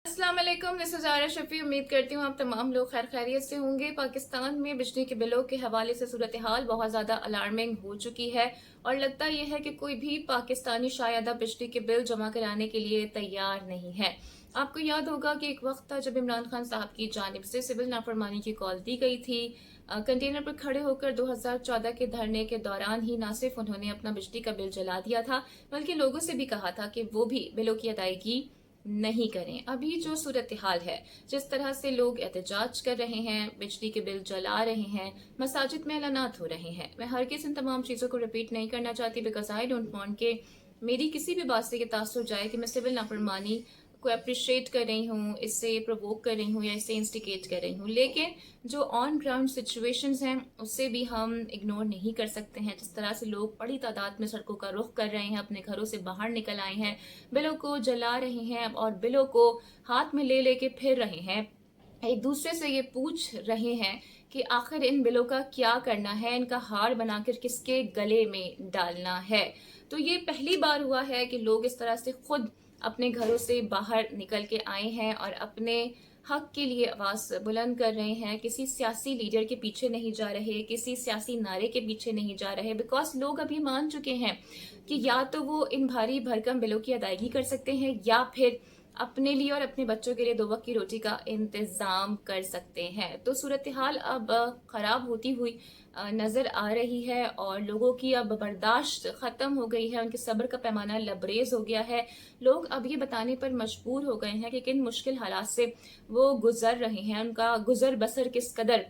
अस्सलाम वालेकुम, this is Zaara Shafi. उम्मीद करती हूँ आप तमाम लोग खैर खैरियत से होंगे। पाकिस्तान में बिजली के बिलों के हवाले से सूरत हाल बहुत ज़्यादा अलार्मिंग हो चुकी है और लगता यह है कि कोई भी पाकिस्तानी शायद अब बिजली के बिल जमा कराने के लिए तैयार नहीं है। आपको याद होगा कि एक वक्त था जब इमरान खान साहब की जानिब से सिविल नाफरमानी की कॉल दी गई थी। कंटेनर पर खड़े होकर 2014 के धरने के दौरान ही न सिर्फ उन्होंने अपना बिजली का बिल जला दिया था, बल्कि लोगों से भी कहा था कि वो भी बिलों की अदायगी नहीं करें। अभी जो सूरत हाल है, जिस तरह से लोग एहतजाज कर रहे हैं, बिजली के बिल जला रहे हैं, मसाजिद में ऐलानात हो रहे हैं, मैं हर किस इन तमाम चीज़ों को रिपीट नहीं करना चाहती, बिकॉज आई डोंट वांट के मेरी किसी भी बात से ये तासुर जाए कि मैं सिविल नाफरमानी को अप्रिशिएट कर रही हूँ, इससे प्रोवोक कर रही हूँ या इससे इंस्टिगेट कर रही हूँ। लेकिन जो ऑन ग्राउंड सिचुएशंस हैं उससे भी हम इग्नोर नहीं कर सकते हैं। जिस तरह से लोग बड़ी तादाद में सड़कों का रुख कर रहे हैं, अपने घरों से बाहर निकल आए हैं, बिलों को जला रहे हैं और बिलों को हाथ में ले लेके फिर रहे हैं, एक दूसरे से ये पूछ रहे हैं कि आखिर इन बिलों का क्या करना है, इनका हार बनाकर किसके गले में डालना है। तो ये पहली बार हुआ है कि लोग इस तरह से खुद अपने घरों से बाहर निकल के आए हैं और अपने हक के लिए आवाज बुलंद कर रहे हैं। किसी सियासी लीडर के पीछे नहीं जा रहे, किसी सियासी नारे के पीछे नहीं जा रहे, बिकॉज लोग अभी मान चुके हैं कि या तो वो इन भारी भरकम बिलों की अदायगी कर सकते हैं या फिर अपने लिए और अपने बच्चों के लिए दो वक्त की रोटी का इंतजाम कर सकते हैं। तो सूरत हाल अब खराब होती हुई नजर आ रही है और लोगों की अब बर्दाश्त खत्म हो गई है, उनके सब्र का पैमाना लबरेज हो गया है। लोग अब ये बताने पर मजबूर हो गए हैं कि किन मुश्किल हालात से वो गुजर रहे हैं, उनका गुजर बसर किस कदर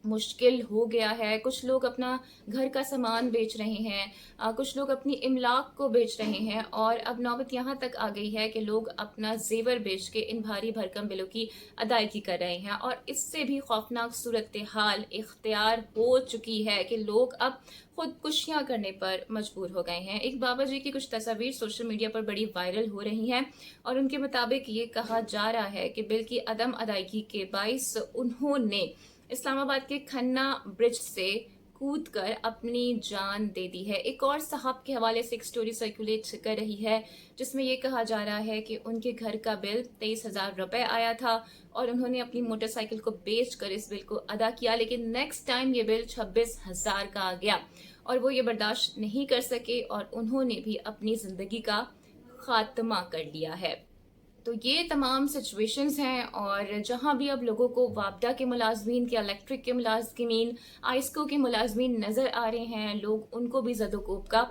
मुश्किल हो गया है। कुछ लोग अपना घर का सामान बेच रहे हैं, कुछ लोग अपनी इमलाक को बेच रहे हैं और अब नौबत यहाँ तक आ गई है कि लोग अपना जेवर बेच के इन भारी भरकम बिलों की अदायगी कर रहे हैं। और इससे भी खौफनाक सूरत हाल इख्तियार हो चुकी है कि लोग अब खुदकुशियां करने पर मजबूर हो गए हैं। एक बाबा जी की कुछ तस्वीर सोशल मीडिया पर बड़ी वायरल हो रही हैं और उनके मुताबिक ये कहा जा रहा है कि बिल की अदम अदायगी के बाइस उन्होंने इस्लामाबाद के खन्ना ब्रिज से कूद कर अपनी जान दे दी है। एक और साहब के हवाले से एक स्टोरी सर्कुलेट कर रही है जिसमें यह कहा जा रहा है कि उनके घर का बिल 23,000 रुपए आया था और उन्होंने अपनी मोटरसाइकिल को बेच कर इस बिल को अदा किया, लेकिन नेक्स्ट टाइम ये बिल 26,000 का आ गया और वो ये बर्दाश्त नहीं कर सके और उन्होंने भी अपनी जिंदगी का खात्मा कर लिया है। तो ये तमाम सिचुएशंस हैं और जहां भी अब लोगों को वापडा के मुलाजमीन के, इलेक्ट्रिक के मुलाजमीन, आइस्को के मुलाजमीन नजर आ रहे हैं, लोग उनको भी ज़दोकोब का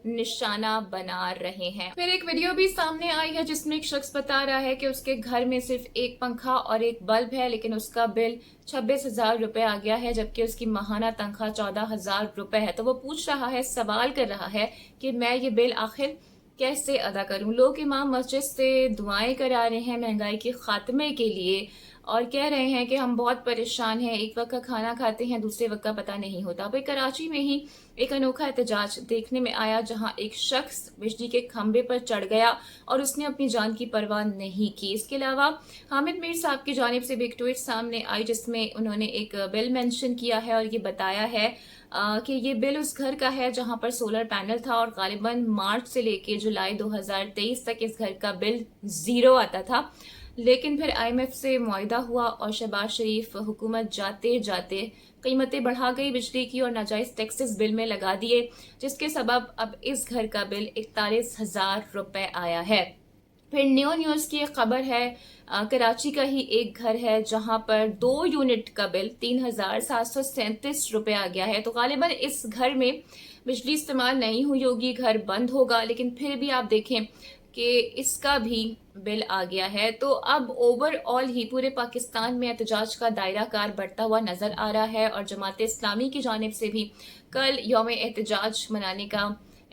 निशाना बना रहे हैं। फिर एक वीडियो भी सामने आई है जिसमें एक शख्स बता रहा है कि उसके घर में सिर्फ एक पंखा और एक बल्ब है, लेकिन उसका बिल 26,000 रुपए आ गया है, जबकि उसकी माहाना तनख्वाह 14,000 रुपए है। तो वो पूछ रहा है, सवाल कर रहा है कि मैं ये बिल आखिर कैसे अदा करूं। लोग इमाम मस्जिद से दुआएं करा रहे हैं महंगाई के खात्मे के लिए और कह रहे हैं कि हम बहुत परेशान हैं, एक वक्त का खाना खाते हैं, दूसरे वक्त का पता नहीं होता। भाई कराची में ही एक अनोखा एहतजाज देखने में आया जहां एक शख्स बिजली के खंभे पर चढ़ गया और उसने अपनी जान की परवाह नहीं की। इसके अलावा हामिद मीर साहब की जानिब से भी एक ट्वीट सामने आई जिसमें उन्होंने एक बिल मेंशन किया है और ये बताया है कि ये बिल उस घर का है जहां पर सोलर पैनल था और गालिबन मार्च से लेके जुलाई 2023 तक इस घर का बिल 0 आता था। लेकिन फिर IMF से मुआहिदा हुआ और शहबाज शरीफ हुकूमत जाते जाते कीमतें बढ़ा गई बिजली की और नाजायज टैक्सेस बिल में लगा दिए, जिसके सबब अब इस घर का बिल 41,000 रुपए आया है। फिर न्यूज़ की एक खबर है, कराची का ही एक घर है जहां पर 2 यूनिट का बिल 3,737 रुपए आ गया है। तो गालिबन इस घर में बिजली इस्तेमाल नहीं हुई होगी, घर बंद होगा, लेकिन फिर भी आप देखें कि इसका भी बिल आ गया है। तो अब ओवरऑल ही पूरे पाकिस्तान में एहतजाज का दायरा कार बढ़ता हुआ नजर आ रहा है और जमात इस्लामी की जानिब से भी कल यौम एहतजाज मनाने का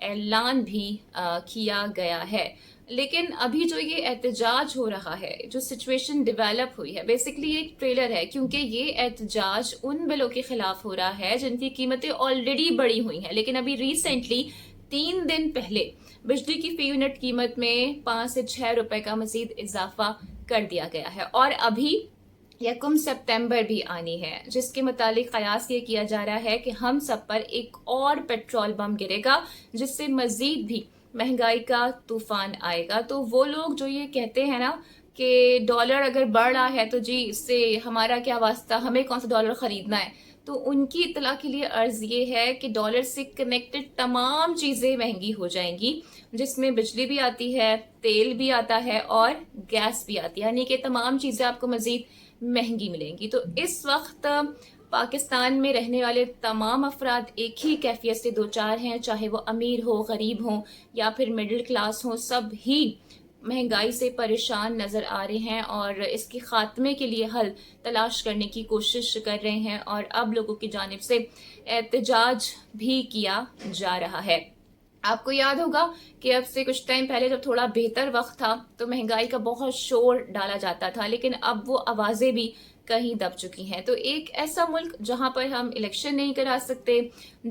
ऐलान भी किया गया है। लेकिन अभी जो ये एहतजाज हो रहा है, जो सिचुएशन डेवलप हुई है, बेसिकली एक ट्रेलर है, क्योंकि ये एहतजाज उन बिलों के खिलाफ हो रहा है जिनकी कीमतें ऑलरेडी बढ़ी हुई हैं, लेकिन अभी रिसेंटली 3 दिन पहले बिजली की फी यूनिट कीमत में 5 से 6 रुपए का मजीद इजाफा कर दिया गया है और अभी 1 सितंबर भी आनी है, जिसके मुतालिक कयास ये किया जा रहा है कि हम सब पर एक और पेट्रोल बम गिरेगा जिससे मजीद भी महंगाई का तूफान आएगा। तो वो लोग जो ये कहते हैं ना کہ ڈالر اگر بڑھ رہا ہے تو جی اس سے ہمارا کیا واسطہ، ہمیں کون سا ڈالر خریدنا ہے. تو ان کی اطلاع کے لیے عرض یہ ہے کہ ڈالر سے کنیکٹڈ تمام چیزیں مہنگی ہو جائیں گی، جس میں بجلی بھی آتی ہے، تیل بھی آتا ہے اور گیس بھی آتی ہے، یعنی کہ تمام چیزیں آپ کو مزید مہنگی ملیں گی. تو اس وقت پاکستان میں رہنے والے تمام افراد ایک ہی کیفیت سے دوچار ہیں، چاہے وہ امیر ہو، غریب ہوں یا پھر مڈل کلاس ہوں، سب ہی مہنگائی سے پریشان نظر آ رہے ہیں اور اس کے خاتمے کے لیے حل تلاش کرنے کی کوشش کر رہے ہیں، اور اب لوگوں کی جانب سے احتجاج بھی کیا جا رہا ہے. آپ کو یاد ہوگا کہ اب سے کچھ ٹائم پہلے جب تھوڑا بہتر وقت تھا تو مہنگائی کا بہت شور ڈالا جاتا تھا، لیکن اب وہ آوازیں بھی کہیں دب چکی ہیں. تو ایک ایسا ملک جہاں پر ہم الیکشن نہیں کرا سکتے،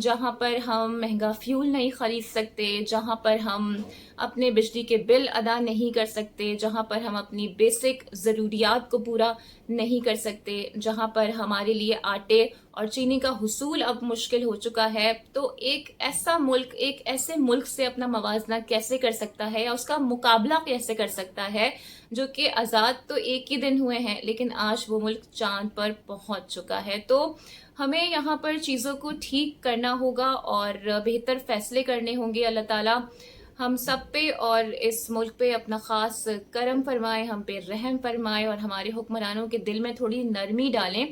جہاں پر ہم مہنگا فیول نہیں خرید سکتے، جہاں پر ہم اپنے بجلی کے بل ادا نہیں کر سکتے، جہاں پر ہم اپنی بیسک ضروریات کو پورا نہیں کر سکتے، جہاں پر ہمارے لیے آٹے اور چینی کا حصول اب مشکل ہو چکا ہے، تو ایک ایسا ملک ایک ایسے ملک سے اپنا موازنہ کیسے کر سکتا ہے یا اس کا مقابلہ کیسے کر سکتا ہے جو کہ آزاد تو ایک ہی دن ہوئے ہیں لیکن آج وہ ملک چاند پر پہنچ چکا ہے. تو ہمیں یہاں پر چیزوں کو ٹھیک کرنا ہوگا اور بہتر فیصلے کرنے ہوں گے. اللہ تعالیٰ ہم سب پہ اور اس ملک پہ اپنا خاص کرم فرمائے، ہم پہ رحم فرمائے اور ہمارے حکمرانوں کے دل میں تھوڑی نرمی ڈالیں،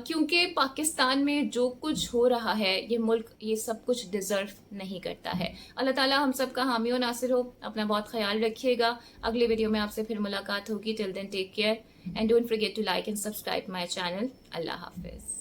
کیونکہ پاکستان میں جو کچھ ہو رہا ہے یہ ملک یہ سب کچھ ڈیزرو نہیں کرتا ہے. اللہ تعالیٰ ہم سب کا حامی و ناصر ہو. اپنا بہت خیال رکھیے گا. اگلے ویڈیو میں آپ سے پھر ملاقات ہوگی. Till then take care and don't forget to like and subscribe my channel. اللہ حافظ.